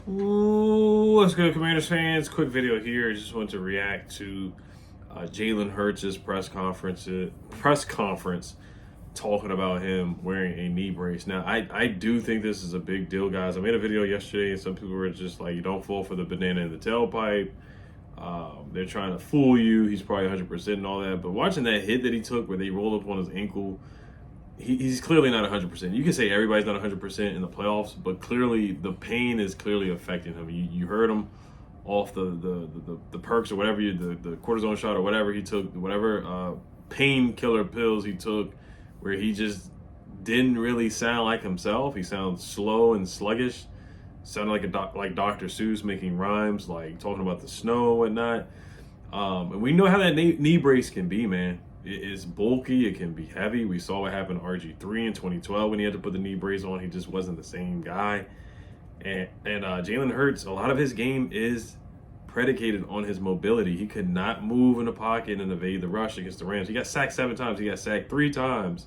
Ooh, what's good, Commanders fans? Quick video here. I just want to react to Jalen Hurts' press conference talking about him wearing a knee brace. Now, I do think this is a big deal, guys. I made a video yesterday, and some people were just like, "You don't fall for the banana in the tailpipe." They're trying to fool you. He's probably 100% and all that. But watching that hit that he took, where they rolled up on his ankle, he's clearly not 100%. You can say everybody's not 100% in the playoffs, but clearly the pain is clearly affecting him. You heard him off the perks or whatever, the cortisone shot or whatever he took, whatever painkiller pills he took, where he just didn't really sound like himself. He sounds slow and sluggish. Sounded like Dr. Seuss making rhymes, like talking about the snow and whatnot. And we know how that knee brace can be, man. It's bulky. It can be heavy. We saw what happened to RG3 in 2012 when he had to put the knee brace on. He just wasn't the same guy. And Jalen Hurts, a lot of his game is predicated on his mobility. He could not move in the pocket and evade the rush against the Rams. He got sacked 7 times. He got sacked 3 times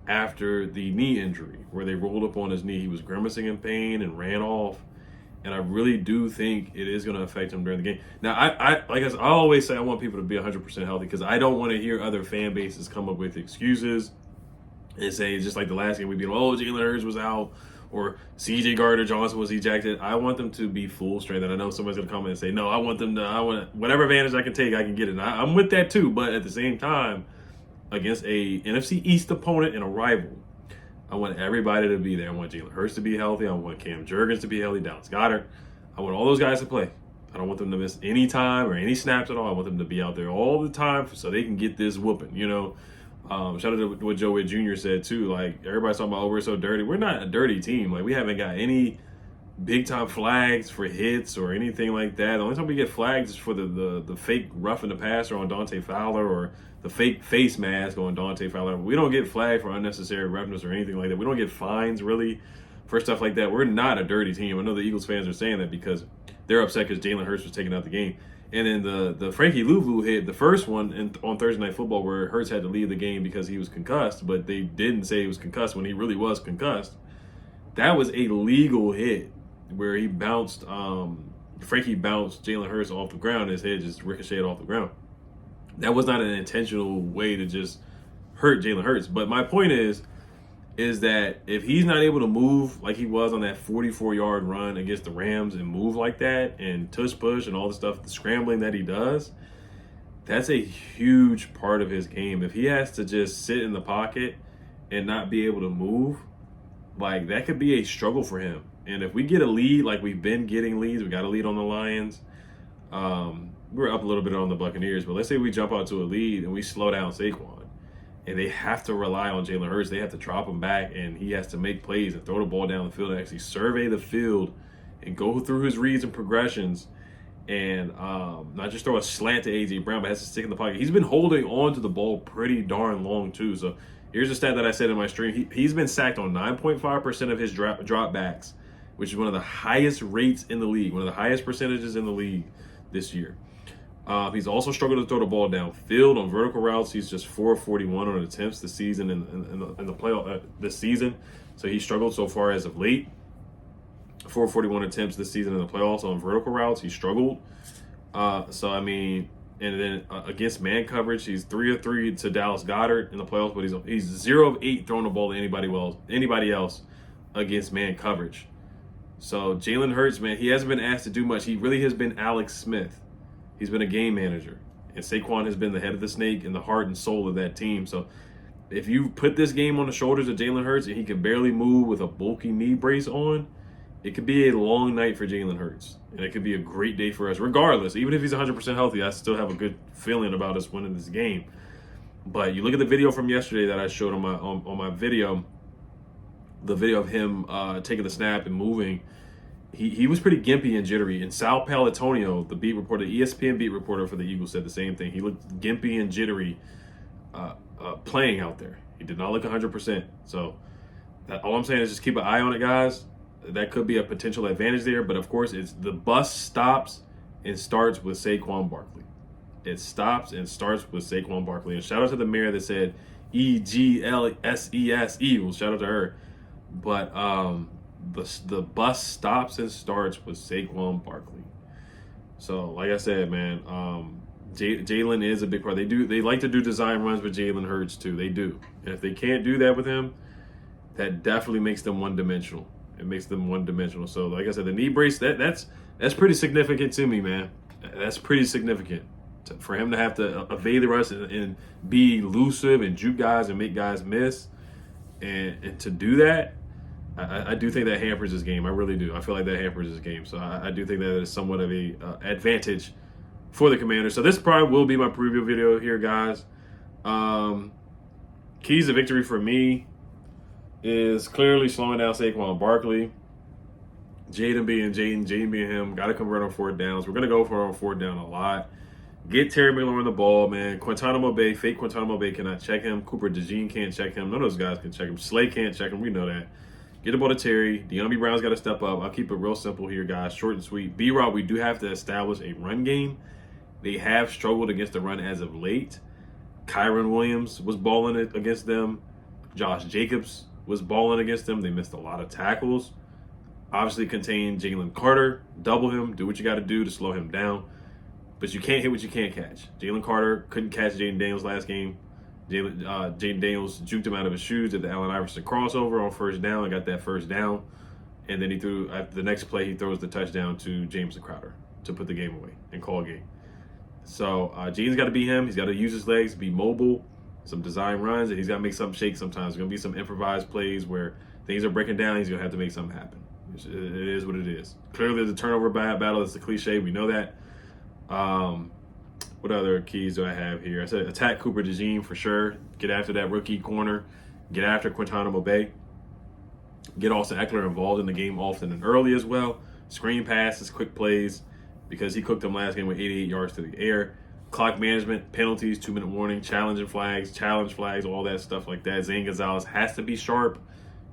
after the knee injury, where they rolled up on his knee. He was grimacing in pain and ran off. And I really do think it is going to affect him during the game. Now, I always say I want people to be 100% healthy, because I don't want to hear other fan bases come up with excuses and say, just like the last game, we'd be like, oh, Jalen Hurts was out, or CJ Gardner-Johnson was ejected. I want them to be full strength. And I know somebody's going to come in and say, no, I want whatever advantage I can take, I can get it. And I'm with that too. But at the same time, against a NFC East opponent and a rival, I want everybody to be there. I want Jalen Hurts to be healthy. I want Cam Jurgens to be healthy. Dallas Goedert. I want all those guys to play. I don't want them to miss any time or any snaps at all. I want them to be out there all the time so they can get this whooping. Shout out to what Joe Witt Jr. said too. Like, everybody's talking about, oh, we're so dirty. We're not a dirty team. Like, we haven't got any big time flags for hits or anything like that. The only time we get flags is for the fake roughing the passer on Dante Fowler, or the fake face mask on Dante Fowler. We don't get flagged for unnecessary roughness or anything like that. We don't get fines really for stuff like that. We're not a dirty team. I know the Eagles fans are saying that because they're upset because Jalen Hurts was taking out the game. And then the Frankie Louvu hit, the first one on Thursday Night Football, where Hurts had to leave the game because he was concussed, but they didn't say he was concussed when he really was concussed. That was a legal hit, where he bounced, Frankie bounced Jalen Hurts off the ground. His head just ricocheted off the ground. That was not an intentional way to just hurt Jalen Hurts. But my point is that if he's not able to move like he was on that 44-yard run against the Rams, and move like that, and tush push and all the stuff, the scrambling that he does, that's a huge part of his game. If he has to just sit in the pocket and not be able to move, like, that could be a struggle for him. And if we get a lead, like we've been getting leads, we got a lead on the Lions. We're up a little bit on the Buccaneers, but let's say we jump out to a lead and we slow down Saquon, and they have to rely on Jalen Hurts. They have to drop him back, and he has to make plays and throw the ball down the field and actually survey the field and go through his reads and progressions, and not just throw a slant to A.J. Brown, but has to stick in the pocket. He's been holding on to the ball pretty darn long too. So here's a stat that I said in my stream. He's been sacked on 9.5% of his drop backs, which is one of the highest rates in the league, one of the highest percentages in the league this year. He's also struggled to throw the ball downfield on vertical routes. He's just 441 on attempts this season in the playoff this season. So he struggled so far as of late. 441 attempts this season in the playoffs on vertical routes. He struggled. And then against man coverage, he's 3 of 3 to Dallas Goedert in the playoffs, but he's 0 of 8 throwing the ball to anybody else against man coverage. So Jalen Hurts, man, he hasn't been asked to do much. He really has been Alex Smith. He's been a game manager. And Saquon has been the head of the snake and the heart and soul of that team. So if you put this game on the shoulders of Jalen Hurts and he can barely move with a bulky knee brace on, it could be a long night for Jalen Hurts. And it could be a great day for us. Regardless, even if he's 100% healthy, I still have a good feeling about us winning this game. But you look at the video from yesterday that I showed on my video, the video of him taking the snap and moving. He was pretty gimpy and jittery. And Sal Paolantonio, the ESPN beat reporter for the Eagles, said the same thing. He looked gimpy and jittery playing out there. He did not look 100%. So all I'm saying is just keep an eye on it, guys. That could be a potential advantage there. But, of course, it's the bus stops and starts with Saquon Barkley. It stops and starts with Saquon Barkley. And shout out to the mayor that said EGLSES, Eagles. Shout out to her. But the bus stops and starts with Saquon Barkley. So, like I said, man, Jalen is a big part. They like to do design runs with Jalen Hurts too. They do, and if they can't do that with him, that definitely makes them one-dimensional. It makes them one-dimensional. So, like I said, the knee brace that's pretty significant to me, man. That's pretty significant for him to have to evade the rush and be elusive and juke guys and make guys miss, and to do that. I do think that hampers his game. I really do. I feel like that hampers his game. So I do think that is somewhat of a advantage for the Commanders. So this probably will be my preview video here, guys. Keys to victory for me is clearly slowing down Saquon Barkley. Jaden being him. Got to convert on fourth downs. We're going to go for on fourth down a lot. Get Terry McLaurin the ball, man. Fake Quintana Bay cannot check him. Cooper DeJean can't check him. None of those guys can check him. Slay can't check him. We know that. Get the ball to Terry. De'Ami Brown's got to step up. I'll keep it real simple here, guys. Short and sweet. B-Rob, we do have to establish a run game. They have struggled against the run as of late. Kyron Williams was balling it against them. Josh Jacobs was balling against them. They missed a lot of tackles. Obviously contain Jalen Carter. Double him. Do what you got to do to slow him down. But you can't hit what you can't catch. Jalen Carter couldn't catch Jaden Daniels last game. Jaden Daniels juked him out of his shoes at the Allen Iverson crossover on first down and got that first down. And then he threw, at the next play, he throws the touchdown to Jameson Crowder to put the game away and call a game. So Jaden's got to be him. He's got to use his legs, be mobile, some design runs, and he's got to make something shake sometimes. There's going to be some improvised plays where things are breaking down. He's going to have to make something happen. It is what it is. Clearly, the turnover battle is the cliche. We know that. What other keys do I have here? I said attack Cooper DeJean for sure. Get after that rookie corner. Get after Quintana Bay. Get Austin Eckler involved in the game often and early as well. Screen passes, quick plays, because he cooked them last game with 88 yards to the air. Clock management, penalties, 2-minute warning, challenge flags, all that stuff like that. Zane Gonzalez has to be sharp.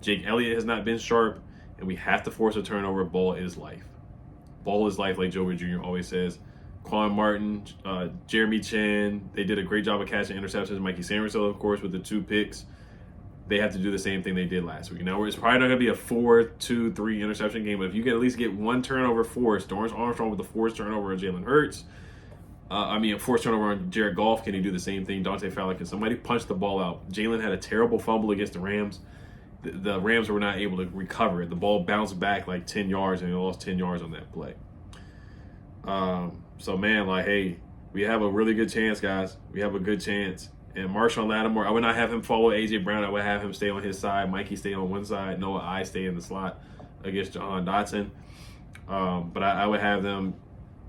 Jake Elliott has not been sharp, and we have to force a turnover. Ball is life. Ball is life, like Joe Wood Jr. always says. Quan Martin, Jeremy Chin, they did a great job of catching interceptions. Mikey Samuelson, of course, with the 2 picks. They have to do the same thing they did last week. Now, it's probably not going to be a 4-2-3 interception game, but if you can at least get one turnover forced, Dorrance Armstrong with the forced turnover on Jalen Hurts, a forced turnover on Jared Goff, can he do the same thing? Dante Fowler, can somebody punch the ball out? Jalen had a terrible fumble against the Rams. The Rams were not able to recover it. The ball bounced back like 10 yards, and they lost 10 yards on that play. So, man, like, hey, we have a really good chance, guys. We have a good chance. And Marshawn Lattimore, I would not have him follow A.J. Brown. I would have him stay on his side. Mikey stay on one side. Noah I stay in the slot against Jahan Dotson. But I would have them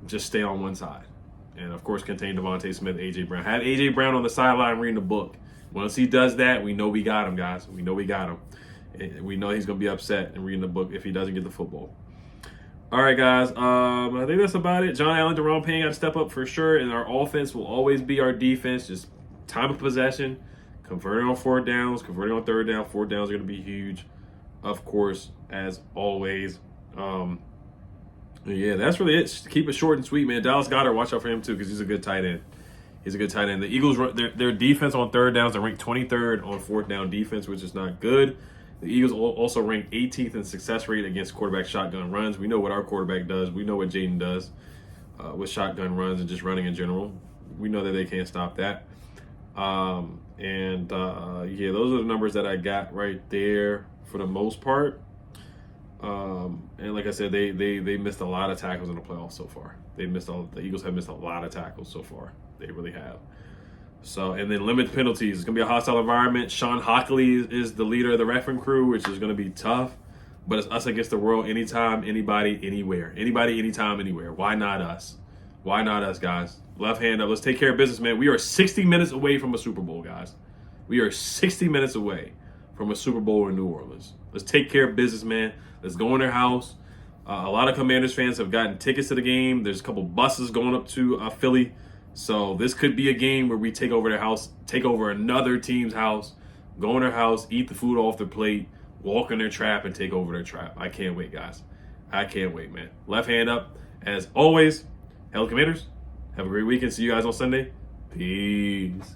just stay on one side. And, of course, contain Devontae Smith, A.J. Brown. Have A.J. Brown on the sideline reading the book. Once he does that, we know we got him, guys. We know we got him. And we know he's going to be upset and reading the book if he doesn't get the football. All right, guys. I think that's about it. John Allen, Jerome Payne got to step up for sure, and our offense will always be our defense. Just time of possession, converting on fourth downs, converting on third down. Fourth downs are going to be huge, of course, as always. Yeah, that's really it. Just keep it short and sweet, man. Dallas Goedert, watch out for him too, because he's a good tight end. He's a good tight end. The Eagles, their defense on third downs, they're ranked 23rd on fourth down defense, which is not good. The Eagles also ranked 18th in success rate against quarterback shotgun runs. We know what our quarterback does. We know what Jaden does with shotgun runs and just running in general. We know that they can't stop that. Yeah, those are the numbers that I got right there for the most part. And like I said, they missed a lot of tackles in the playoffs so far. The Eagles have missed a lot of tackles so far. They really have. So, and then limit penalties. It's going to be a hostile environment. Sean Hockley is the leader of the refereeing crew, which is going to be tough. But it's us against the world anytime, anybody, anywhere. Anybody, anytime, anywhere. Why not us? Why not us, guys? Left hand up. Let's take care of business, man. We are 60 minutes away from a Super Bowl, guys. We are 60 minutes away from a Super Bowl in New Orleans. Let's take care of business, man. Let's go in their house. A lot of Commanders fans have gotten tickets to the game. There's a couple buses going up to Philly. So this could be a game where we take over their house, take over another team's house, go in their house, eat the food off their plate, walk in their trap, and take over their trap. I can't wait, guys. I can't wait, man. Left hand up. As always, Hail Commanders. Have a great weekend. See you guys on Sunday. Peace.